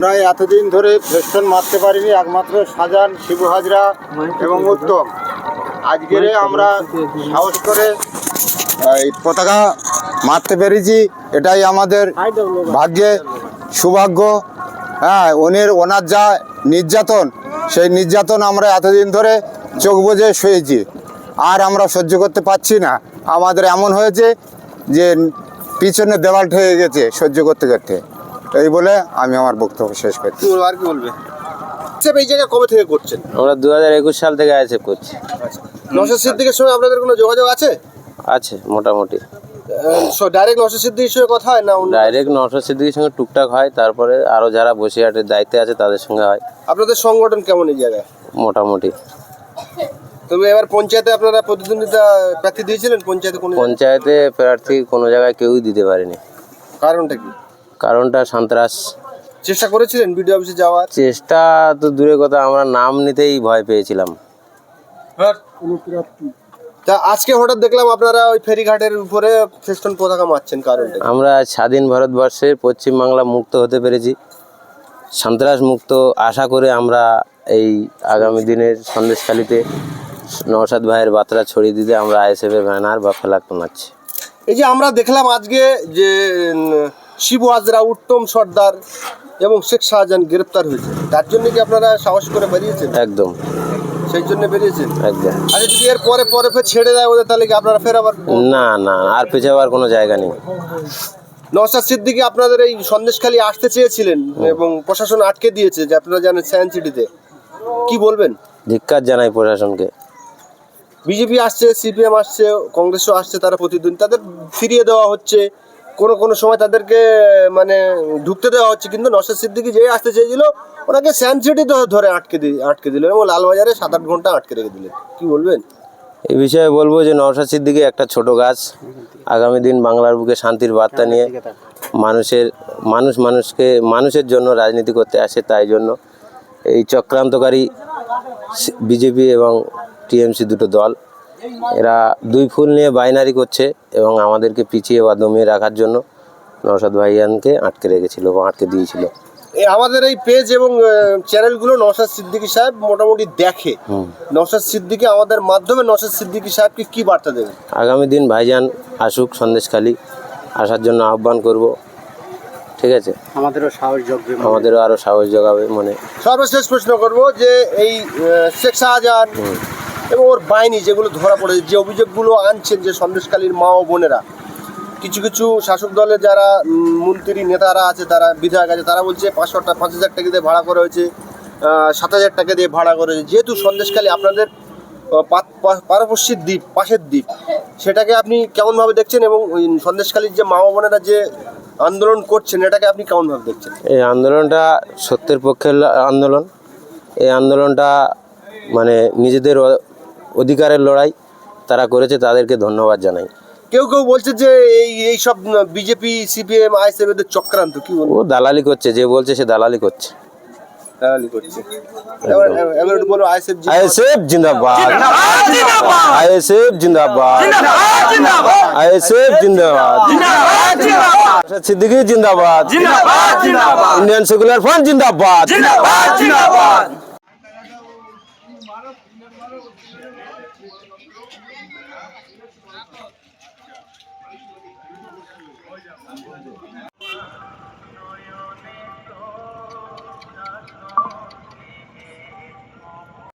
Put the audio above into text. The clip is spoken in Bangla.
প্রায় এতদিন ধরে ফেস্টন মারতে পারিনি, একমাত্র শাহজাহান, শিবু হাজরা এবং উত্তম। আজকের আমরা সাহস করে এই পতাকা মারতে পেরেছি, এটাই আমাদের ভাগ্যে সৌভাগ্য। হ্যাঁ, ওনার যা নির্যাতন, সেই নির্যাতন আমরা এতদিন ধরে চোখ বুজে শুয়েছি, আর আমরা সহ্য করতে পারছি না। আমাদের এমন হয়েছে যে পিছনে দেওয়াল ঠেকে গেছে সহ্য করতে করতে। এই বলে আমি আমার বক্তব্য শেষ করছি। আর কি বলবে? এই জায়গা কবে থেকে করছেন? আমরা 2021 সাল থেকে আইএসএফ করছি। নওশাদ সিদ্দিকীর সঙ্গে আপনাদের কোনো যোগাযোগ আছে? আছে মোটামুটি। ডাইরেক্ট নওশাদ সিদ্দিকীর সঙ্গে কথা হয় না? ডাইরেক্ট নওশাদ সিদ্দিকীর সঙ্গে টুকটাক হয়, তারপরে আরও যারা বসিরহাটের দায়িত্বে আছে তাদের সঙ্গে হয়। আপনাদের সংগঠন কেমন এই জায়গায়? মোটামুটি। তবে এবার পঞ্চায়েতে আপনারা প্রতিদ্বন্দ্বিতা প্রার্থী দিয়েছিলেন? পঞ্চায়েতে প্রার্থী কোনো জায়গায় কেউই দিতে পারেনি। কারণটা কি? কারণটা সন্ত্রাস। চেষ্টা করেছিলেন বিডিও অফিসে যাওয়ার? চেষ্টা তো দূরের কথা, আমরা নাম নিতেই ভয় পেয়েছিলাম। তা আজকে হঠাৎ দেখলাম আপনারা ওই ফেরিঘাটের উপরে ফেস্টন পতাকা মারছেন, কারণটা? আমরা স্বাধীন ভারতবর্ষের পশ্চিমবাংলা মুক্ত হতে পেরেছি, সন্ত্রাস মুক্ত আশা করে আমরা এই আগামী দিনের সন্দেশখালিতে নওশাদ ভাইয়ের বার্তা ছড়িয়ে দিতে আমরা আইএসএফের ব্যানার বা ফ্ল্যাগ টানাচ্ছি। এই যে আমরা দেখলাম আজকে যে শিবু হাজরা, উত্তম সর্দার এবং শেখ শাহজাহান গ্রেপ্তার হয়েছে, তার জন্য কি আপনারা সাহস করে বেরিয়েছেন? একদম, সেই জন্য বেরিয়েছেন? একদম। আরে যদি এর পরে ফের ছেড়ে দেয় ওদের, তাহলে কি আপনারা ফের আবার? না না, আর পেছাবার কোনো জায়গা নেই। নওশাদ সিদ্দিকী আপনাদের এই সন্দেশখালী আসতে চেয়েছিলেন এবং প্রশাসন আটকে দিয়েছে, যে আপনারা জানেন সায়েন্স সিটিতে, কি বলবেন? ধিক্কার জানাই প্রশাসনকে। বিজেপি আসছে, সিপিএম আসছে, কংগ্রেসও আসছে, তারা প্রতিদিন তাদের ফিরিয়ে দেওয়া হচ্ছে, কোনো সময় তাদেরকে মানে ঢুকতে দেওয়া হচ্ছে, কিন্তু নওশাদ সিদ্দিকী যে আসতে চেয়েছিল ওনাকে সায়েন্স সিটিতে ধরে আটকে দিল এবং লালবাজারে 7-8 ঘন্টা আটকে রেখে দিলেন। কি বলবেন এই বিষয়ে? বলবো যে নওশাদ সিদ্দিকী একটা ছোট গাছ, আগামী দিন বাংলার বুকে শান্তির বার্তা নিয়ে মানুষের জন্য রাজনীতি করতে আসে। তাই জন্য এই চক্রান্তকারী বিজেপি এবং টিএমসি দুটো দল, এরা দুই ফুল নিয়ে বাইনারি করছে এবং আমাদেরকে পিছিয়ে বা দমিয়ে রাখার জন্য নওশাদ ভাইয়ানকে আটকে রেখেছিল বা আটকে দিয়েছিল। আমাদের এই পেজ এবং চ্যানেলগুলো নওশাদ সিদ্দিকী সাহেব মোটামুটি দেখে। নওশাদ সিদ্দিকী আমাদের মাধ্যমে নওশাদ সিদ্দিকী সাহেবকে কি বার্তা দেবেন? আগামী দিন ভাইজান আসুক সন্দেশখালী, আসার জন্য আহ্বান করব। ঠিক আছে, আমাদেরও আরও সাহস যোগাবে মনে। সর্বশেষ প্রশ্ন করব যে এই শেখ শাহজাহান এবং ওর বাহিনী যেগুলো ধরা পড়েছে, যে অভিযোগগুলো আনছেন, যে সন্দেশখালীর মা ও বোনেরা, কিছু শাসক দলের যারা মন্ত্রী নেতারা আছে, তারা বিধায়ক আছে, তারা বলছে 5,000 টাকা দিয়ে ভাড়া করা হয়েছে, 7,000 টাকা দিয়ে ভাড়া করা হয়েছে। যেহেতু সন্দেশখালী আপনাদের পারপার্শ্বিক দ্বীপ, পাশের দ্বীপ, সেটাকে আপনি কেমনভাবে দেখছেন? এবং ওই সন্দেশখালীর যে মা বোনেরা যে আন্দোলন করছেন, এটাকে আপনি কেমনভাবে দেখছেন? এই আন্দোলনটা সত্যের পক্ষের আন্দোলন। এই আন্দোলনটা মানে নিজেদের অধিকারের লড়াই তারা করেছে, তাদেরকে ধন্যবাদ জানাই। কেউ বলছে যে এই সব বিজেপি, সিপিএম, আইএসএফ এদের চক্রান্ত। কি বলবো? ও দালালি করছে, যে বলছে সে দালালি করছে। আইএসএফ জিন্দাবাদ, আইএসএফ জিন্দাবাদ, আইএসএফ জিন্দাবাদ, নওশাদ সিদ্দিকী জিন্দাবাদ, ইন্ডিয়ান সেকুলার ফ্রন্ট জিন্দাবাদ।